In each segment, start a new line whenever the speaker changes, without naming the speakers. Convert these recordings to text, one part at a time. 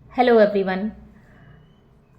Hello everyone.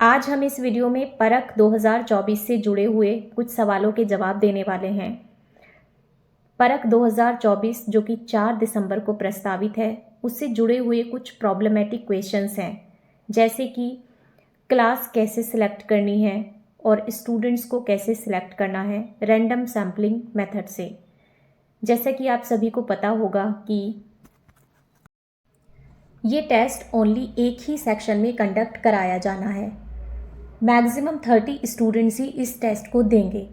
आज हम इस वीडियो में परख 2024 से जुड़े हुए कुछ सवालों के जवाब देने वाले हैं। परख 2024 जो कि 4 दिसंबर को प्रस्तावित है, उससे जुड़े हुए कुछ प्रॉब्लमेटिक क्वेश्चंस हैं, जैसे कि क्लास कैसे सिलेक्ट करनी है और स्टूडेंट्स को कैसे सिलेक्ट करना है रैंडम सैम्पलिंग मेथड से। जैसा कि आप सभी को पता होगा कि ये टेस्ट ओनली एक ही सेक्शन में कंडक्ट कराया जाना है। मैक्सिमम 30 स्टूडेंट्स ही इस टेस्ट को देंगे।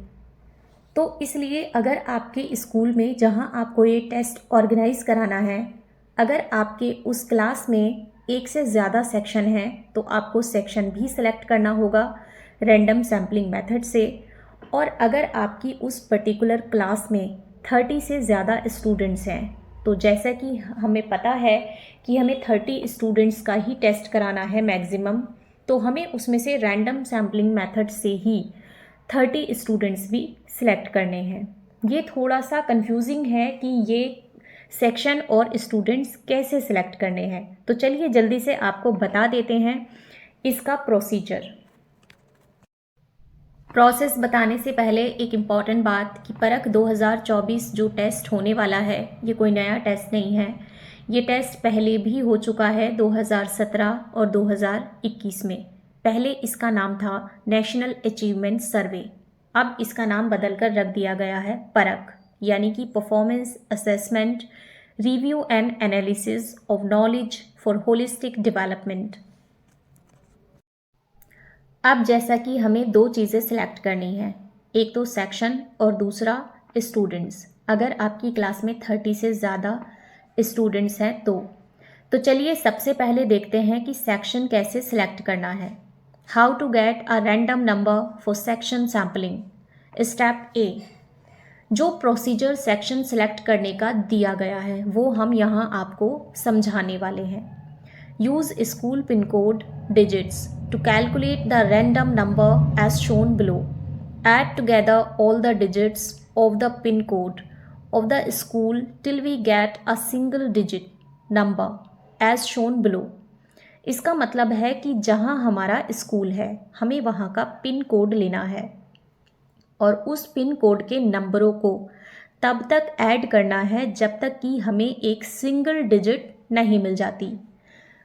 तो इसलिए अगर आपके स्कूल में जहां आपको ये टेस्ट ऑर्गेनाइज कराना है, अगर आपके उस क्लास में एक से ज़्यादा सेक्शन हैं तो आपको सेक्शन भी सिलेक्ट करना होगा रैंडम सैम्पलिंग मेथड से। और अगर आपकी उस पर्टिकुलर क्लास में 30 से ज़्यादा स्टूडेंट्स हैं, तो जैसा कि हमें पता है कि हमें 30 स्टूडेंट्स का ही टेस्ट कराना है मैक्सिमम, तो हमें उसमें से रैंडम सैम्पलिंग मेथड से ही 30 स्टूडेंट्स भी सिलेक्ट करने हैं। ये थोड़ा सा कंफ्यूजिंग है कि ये सेक्शन और स्टूडेंट्स कैसे सिलेक्ट करने हैं, तो चलिए जल्दी से आपको बता देते हैं इसका प्रोसेस बताने से पहले एक इम्पॉर्टेंट बात कि परख 2024 जो टेस्ट होने वाला है, ये कोई नया टेस्ट नहीं है। ये टेस्ट पहले भी हो चुका है 2017 और 2021 में। पहले इसका नाम था नेशनल अचीवमेंट सर्वे, अब इसका नाम बदलकर रख दिया गया है परख, यानी कि performance assessment review and analysis of knowledge for holistic development. अब जैसा कि हमें दो चीज़ें सिलेक्ट करनी है, एक तो सेक्शन और दूसरा स्टूडेंट्स। अगर आपकी क्लास में 30 से ज़्यादा स्टूडेंट्स हैं तो चलिए सबसे पहले देखते हैं कि सेक्शन कैसे सिलेक्ट करना है। How to get a random number for section sampling. Step a, जो प्रोसीजर सेक्शन सेलेक्ट करने का दिया गया है वो हम यहाँ आपको समझाने वाले हैं। Use school pin code digits to calculate the random number as shown below. Add together all the digits of the pin code of the school till we get a single digit number as shown below. इसका मतलब है कि जहाँ हमारा school है हमें वहाँ का पिन कोड लेना है और उस पिन कोड के नंबरों को तब तक ऐड करना है जब तक कि हमें एक सिंगल डिजिट नहीं मिल जाती।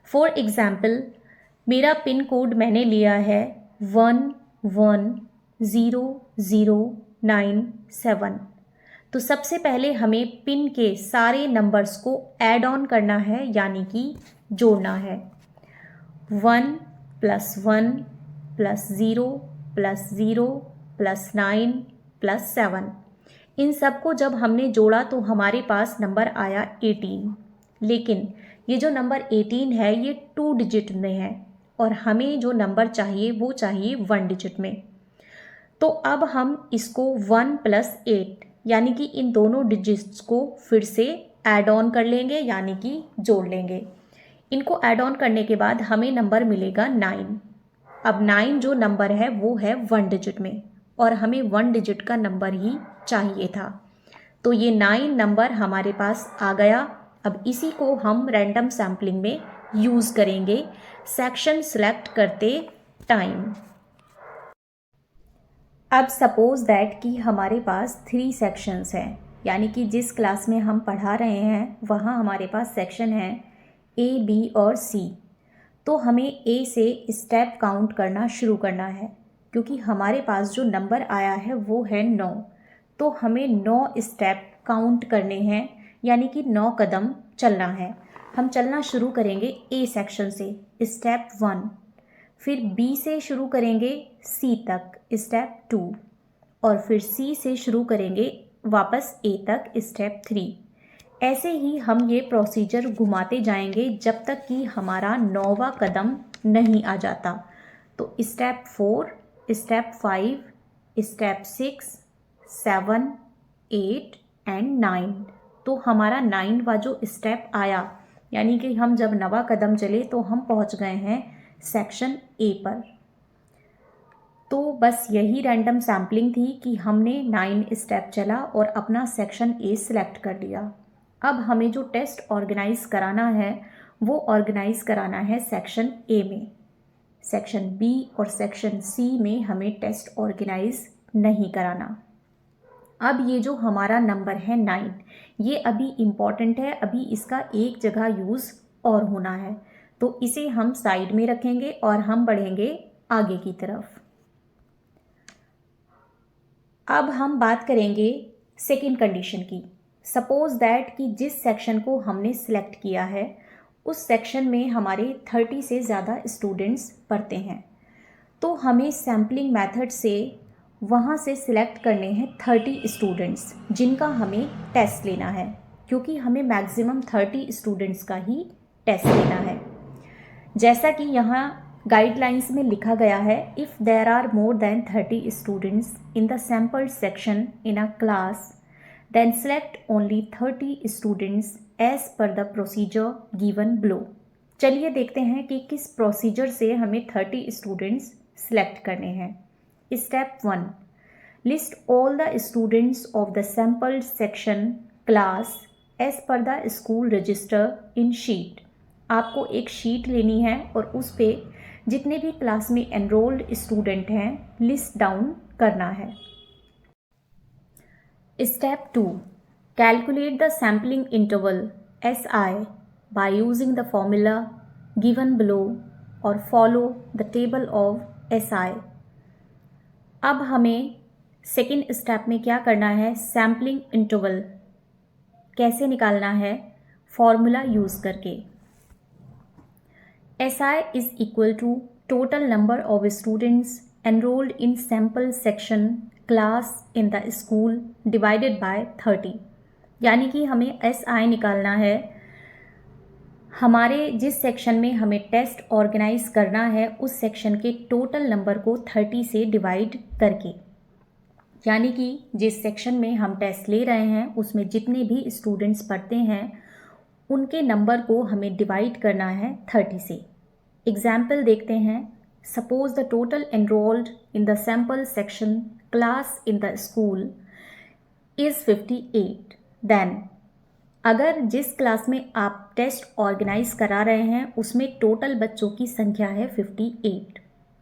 फॉर एग्ज़ाम्पल, मेरा पिन कोड मैंने लिया है 110097। तो सबसे पहले हमें पिन के सारे नंबर्स को ऐड ऑन करना है, यानी कि जोड़ना है। 1 + 1 + 0 + 0 + 9 + 7। इन सब को जब हमने जोड़ा तो हमारे पास नंबर आया 18। लेकिन ये जो नंबर 18 है ये 2 डिजिट में है और हमें जो नंबर चाहिए वो चाहिए 1 डिजिट में। तो अब हम इसको 1 + 8 यानी कि इन दोनों डिजिट्स को फिर से ऐड ऑन कर लेंगे, यानी कि जोड़ लेंगे। इनको ऐड ऑन करने के बाद हमें नंबर मिलेगा 9। अब 9 जो नंबर है वो है 1 डिजिट में और हमें 1 डिजिट का नंबर ही चाहिए था। तो ये 9 नंबर हमारे पास आ गया। अब इसी को हम रैंडम सैम्पलिंग में यूज़ करेंगे सेक्शन सिलेक्ट करते टाइम। अब सपोज दैट कि हमारे पास 3 सेक्शंस हैं, यानी कि जिस क्लास में हम पढ़ा रहे हैं वहाँ हमारे पास सेक्शन हैं A, B और C। तो हमें A से स्टेप काउंट करना शुरू करना है, क्योंकि हमारे पास जो नंबर आया है वो है 9। तो हमें 9 स्टेप काउंट करने हैं, यानी कि 9 कदम चलना है। हम चलना शुरू करेंगे A सेक्शन से, स्टेप 1। फिर B से शुरू करेंगे C तक, स्टेप 2। और फिर C से शुरू करेंगे वापस A तक, स्टेप 3। ऐसे ही हम ये प्रोसीजर घुमाते जाएंगे जब तक कि हमारा 9वां कदम नहीं आ जाता। तो स्टेप 4, स्टेप 5, स्टेप 6, 7, 8 एंड 9। तो हमारा 9वां जो स्टेप आया, यानी कि हम जब 9वां कदम चले तो हम पहुंच गए हैं सेक्शन A पर। तो बस यही रैंडम सैम्पलिंग थी कि हमने 9 स्टेप चला और अपना सेक्शन A सिलेक्ट कर लिया। अब हमें जो टेस्ट ऑर्गेनाइज कराना है वो ऑर्गेनाइज कराना है सेक्शन ए में। सेक्शन बी और सेक्शन सी में हमें टेस्ट ऑर्गेनाइज नहीं कराना। अब ये जो हमारा नंबर है 9, ये अभी इम्पॉर्टेंट है, अभी इसका एक जगह यूज़ और होना है, तो इसे हम साइड में रखेंगे और हम बढ़ेंगे आगे की तरफ। अब हम बात करेंगे सेकेंड कंडीशन की। सपोज दैट कि जिस सेक्शन को हमने सिलेक्ट किया है उस सेक्शन में हमारे 30 से ज़्यादा स्टूडेंट्स पढ़ते हैं, तो हमें सैम्पलिंग मेथड से वहाँ से सिलेक्ट करने हैं 30 स्टूडेंट्स जिनका हमें टेस्ट लेना है, क्योंकि हमें मैक्सिमम 30 स्टूडेंट्स का ही टेस्ट लेना है। जैसा कि यहाँ गाइडलाइंस में लिखा गया है, if there are more than 30 students in the sample section in a class then select only 30 students as per the procedure given below. चलिए देखते हैं कि किस प्रोसीजर से हमें 30 स्टूडेंट्स सिलेक्ट करने हैं। Step 1, list all the students of the sampled section class as per the school register in sheet. आपको एक शीट लेनी है और उस पे जितने भी क्लास में एनरोल्ड स्टूडेंट हैं लिस्ट डाउन करना है। Step 2, calculate the sampling interval SI by using the formula given below or follow the table of SI। अब हमें सेकेंड स्टेप में क्या करना है, सैम्पलिंग इंटरवल कैसे निकालना है, फॉर्मूला यूज़ करके। SI is equal to total number of students enrolled in sample section class in the school divided by 30। यानी कि हमें SI निकालना है हमारे जिस सेक्शन में हमें टेस्ट ऑर्गेनाइज करना है उस सेक्शन के टोटल नंबर को 30 से डिवाइड करके। यानी कि जिस सेक्शन में हम टेस्ट ले रहे हैं उसमें जितने भी स्टूडेंट्स पढ़ते हैं उनके नंबर को हमें डिवाइड करना है 30 से। एग्जाम्पल देखते हैं। Suppose the total enrolled in the sample section class in the school is 58। Then अगर जिस क्लास में आप टेस्ट ऑर्गेनाइज करा रहे हैं उसमें टोटल बच्चों की संख्या है 58,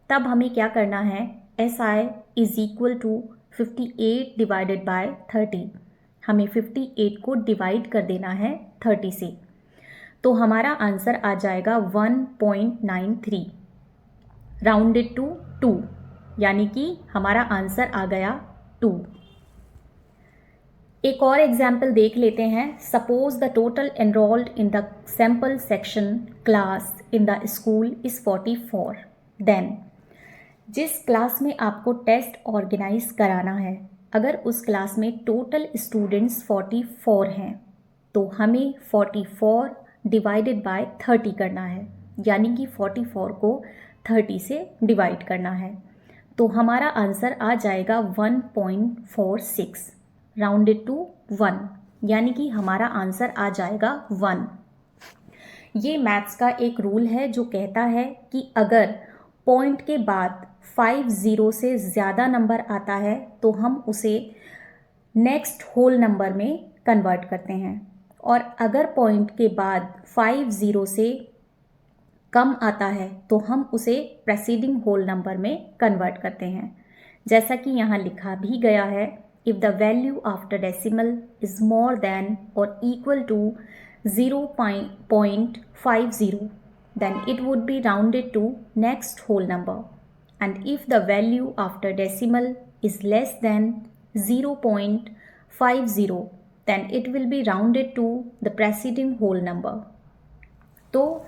तब हमें क्या करना है, SI is equal to 58 divided by 30। हमें 58 को डिवाइड कर देना है 30 से, तो हमारा आंसर आ जाएगा 1.93 राउंडेड टू 2, यानी कि हमारा आंसर आ गया 2। एक और एग्जाम्पल देख लेते हैं। Suppose the total enrolled in the sample section class in the school is 44। Then जिस क्लास में आपको टेस्ट ऑर्गेनाइज कराना है अगर उस क्लास में टोटल स्टूडेंट्स 44 हैं तो हमें 44 डिवाइडेड बाय 30 करना है, यानी कि 44 को 30 से डिवाइड करना है, तो हमारा आंसर आ जाएगा 1.46 राउंडेड टू 1, यानी कि हमारा आंसर आ जाएगा 1। ये मैथ्स का एक रूल है जो कहता है कि अगर पॉइंट के बाद 50 से ज़्यादा नंबर आता है तो हम उसे नेक्स्ट होल नंबर में कन्वर्ट करते हैं, और अगर पॉइंट के बाद 50 से कम आता है तो हम उसे प्रेसीडिंग होल नंबर में कन्वर्ट करते हैं। जैसा कि यहाँ लिखा भी गया है, if the value after decimal is more than or equal to 0.50 then it would be rounded to next whole number, and if the value after decimal is less than 0.50 then it will be rounded to the preceding whole number। तो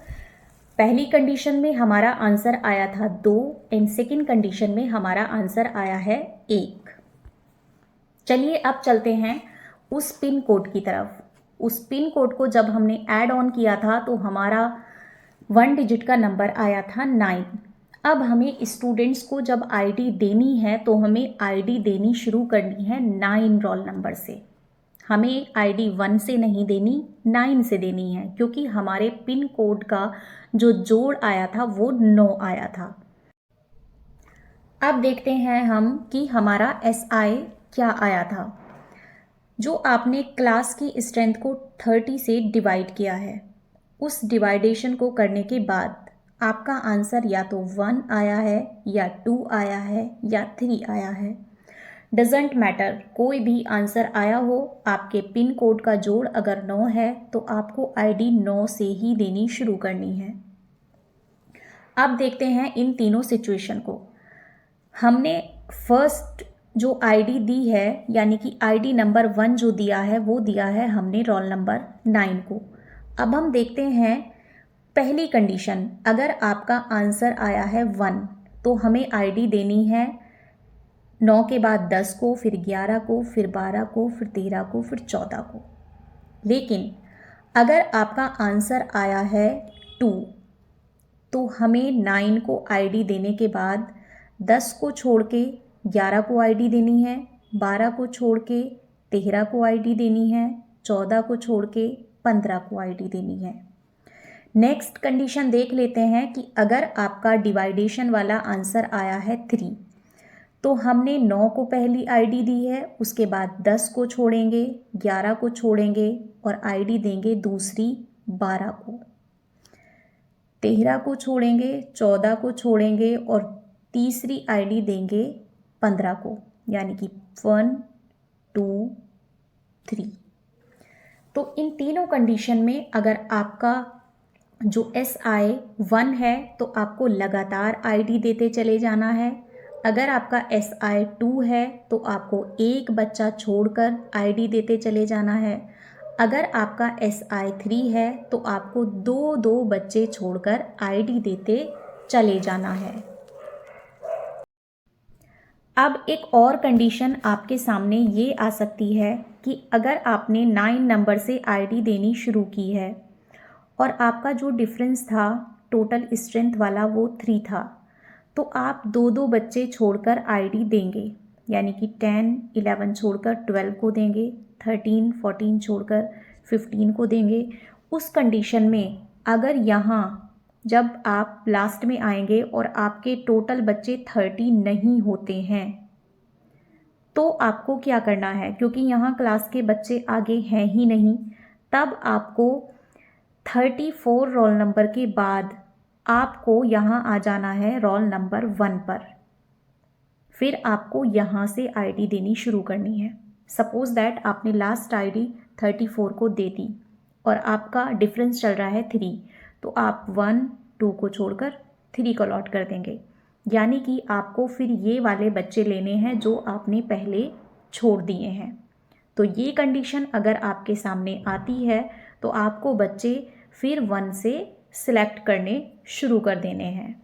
पहली condition में हमारा answer आया था 2 and second condition में हमारा answer आया है 1। चलिए अब चलते हैं उस पिन कोड की तरफ। उस पिन कोड को जब हमने ऐड ऑन किया था तो हमारा 1 डिजिट का नंबर आया था 9। अब हमें स्टूडेंट्स को जब आईडी देनी है तो हमें आईडी देनी शुरू करनी है 9 रोल नंबर से। हमें आईडी 1 से नहीं देनी, 9 से देनी है, क्योंकि हमारे पिन कोड का जो जोड़ आया था वो 9 आया था। अब देखते हैं हम कि हमारा SI क्या आया था। जो आपने क्लास की स्ट्रेंथ को 30 से डिवाइड किया है उस डिवाइडेशन को करने के बाद आपका आंसर या तो 1 आया है या 2 आया है या 3 आया है, डजेंट मैटर, कोई भी आंसर आया हो, आपके पिन कोड का जोड़ अगर 9 है तो आपको आईडी 9 से ही देनी शुरू करनी है। अब देखते हैं इन तीनों सिचुएशन को। हमने फर्स्ट जो आईडी दी है यानी कि आईडी नंबर 1 जो दिया है वो दिया है हमने रोल नंबर 9 को। अब हम देखते हैं पहली कंडीशन, अगर आपका आंसर आया है 1 तो हमें आईडी देनी है 9 के बाद 10 को, फिर 11 को, फिर 12 को, फिर 13 को, फिर 14 को। लेकिन अगर आपका आंसर आया है 2 तो हमें 9 को आईडी देने के बाद 10 को छोड़ के 11 को आईडी देनी है, 12 को छोड़ के 13 को आईडी देनी है, 14 को छोड़ के 15 को आईडी देनी है। नेक्स्ट कंडीशन देख लेते हैं कि अगर आपका डिवाइडेशन वाला आंसर आया है 3 तो हमने 9 को पहली आईडी दी है, उसके बाद 10 को छोड़ेंगे, 11 को छोड़ेंगे और आईडी देंगे दूसरी 12 को, 13 को छोड़ेंगे, 14 को छोड़ेंगे और तीसरी आईडी देंगे 15 को, यानी कि 1 2 3। तो इन तीनों कंडीशन में अगर आपका जो SI 1 है तो आपको लगातार आईडी देते चले जाना है। अगर आपका SI 2 है तो आपको एक बच्चा छोड़कर आईडी देते चले जाना है। अगर आपका SI 3 है तो आपको दो बच्चे छोड़कर आईडी देते चले जाना है। अब एक और कंडीशन आपके सामने ये आ सकती है कि अगर आपने 9 नंबर से आईडी देनी शुरू की है और आपका जो डिफरेंस था टोटल स्ट्रेंथ वाला वो 3 था, तो आप दो बच्चे छोड़कर आईडी देंगे, यानी कि 10 11 छोड़कर 12 को देंगे, 13 14 छोड़कर 15 को देंगे। उस कंडीशन में अगर यहाँ जब आप लास्ट में आएंगे और आपके टोटल बच्चे 30 नहीं होते हैं तो आपको क्या करना है, क्योंकि यहाँ क्लास के बच्चे आगे हैं ही नहीं, तब आपको 34 रोल नंबर के बाद आपको यहाँ आ जाना है रोल नंबर 1 पर। फिर आपको यहाँ से आईडी देनी शुरू करनी है। सपोज दैट आपने लास्ट आईडी 34 को दे दी और आपका डिफरेंस चल रहा है 3, तो आप 1 2 को छोड़कर 3 को अलॉट कर देंगे, यानी कि आपको फिर ये वाले बच्चे लेने हैं जो आपने पहले छोड़ दिए हैं। तो ये कंडीशन अगर आपके सामने आती है तो आपको बच्चे फिर 1 से सिलेक्ट करने शुरू कर देने हैं।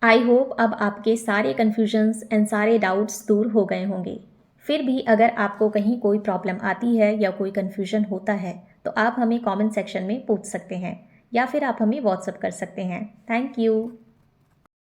आई होप अब आपके सारे कन्फ्यूजन्स एंड सारे डाउट्स दूर हो गए होंगे। फिर भी अगर आपको कहीं कोई प्रॉब्लम आती है या कोई कन्फ्यूजन होता है तो आप हमें कमेंट सेक्शन में पूछ सकते हैं या फिर आप हमें व्हाट्सएप कर सकते हैं। Thank you.